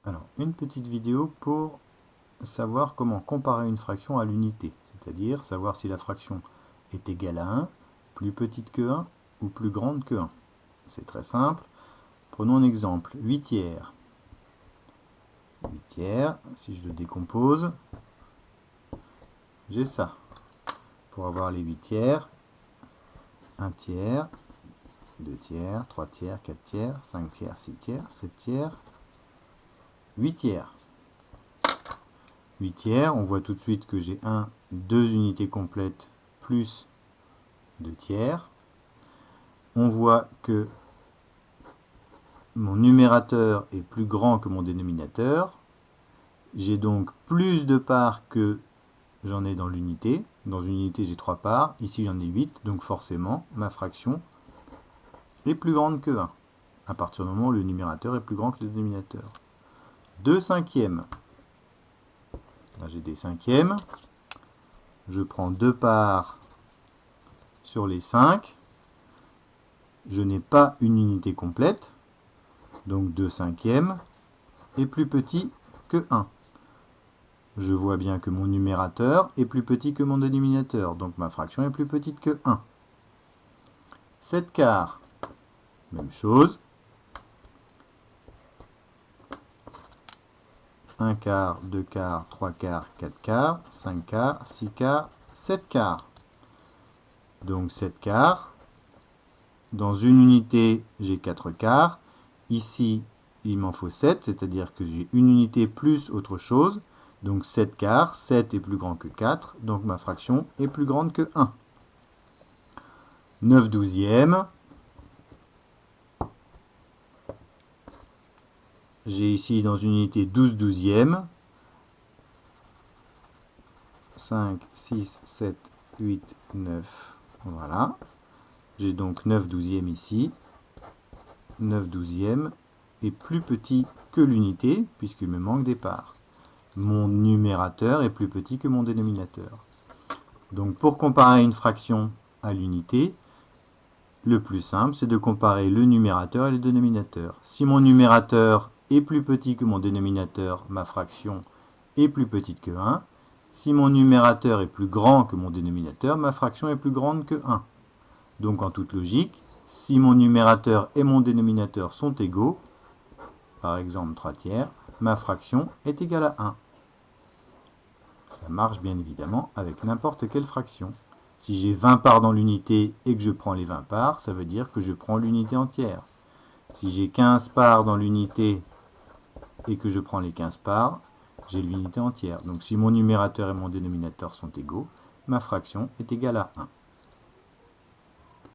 Alors, une petite vidéo pour savoir comment comparer une fraction à l'unité, c'est-à-dire savoir si la fraction est égale à 1, plus petite que 1 ou plus grande que 1. C'est très simple. Prenons un exemple, 8 tiers. 8 tiers, si je le décompose, j'ai ça. Pour avoir les 8 tiers, 1 tiers, 2 tiers, 3 tiers, 4 tiers, 5 tiers, 6 tiers, 7 tiers, 8 tiers. 8 tiers, on voit tout de suite que j'ai 2 unités complètes plus 2 tiers. On voit que mon numérateur est plus grand que mon dénominateur. J'ai donc plus de parts que j'en ai dans l'unité. Dans une unité, j'ai 3 parts. Ici, j'en ai 8. Donc forcément, ma fraction est plus grande que 1. À partir du moment où le numérateur est plus grand que le dénominateur. 2 cinquièmes. Là, j'ai des cinquièmes. Je prends 2 parts sur les 5. Je n'ai pas une unité complète. Donc 2 cinquièmes est plus petit que 1. Je vois bien que mon numérateur est plus petit que mon dénominateur, donc ma fraction est plus petite que 1. 7 quarts, même chose. 1 quart, 2 quarts, 3 quarts, 4 quarts, 5 quarts, 6 quarts, 7 quarts. Donc 7 quarts. Dans une unité, j'ai 4 quarts. Ici, il m'en faut 7, c'est-à-dire que j'ai une unité plus autre chose. Donc 7 quarts, 7 est plus grand que 4, donc ma fraction est plus grande que 1. 9 douzièmes. J'ai ici dans une unité 12 douzièmes. 5, 6, 7, 8, 9. Voilà. J'ai donc 9 douzièmes ici. 9 douzièmes est plus petit que l'unité, puisqu'il me manque des parts. Mon numérateur est plus petit que mon dénominateur. Donc pour comparer une fraction à l'unité, le plus simple, c'est de comparer le numérateur et le dénominateur. Si mon numérateur est plus petit que mon dénominateur, ma fraction est plus petite que 1. Si mon numérateur est plus grand que mon dénominateur, ma fraction est plus grande que 1. Donc en toute logique, si mon numérateur et mon dénominateur sont égaux, par exemple 3 tiers, ma fraction est égale à 1. Ça marche bien évidemment avec n'importe quelle fraction. Si j'ai 20 parts dans l'unité et que je prends les 20 parts, ça veut dire que je prends l'unité entière. Si j'ai 15 parts dans l'unité et que je prends les 15 parts, j'ai l'unité entière. Donc si mon numérateur et mon dénominateur sont égaux, ma fraction est égale à 1.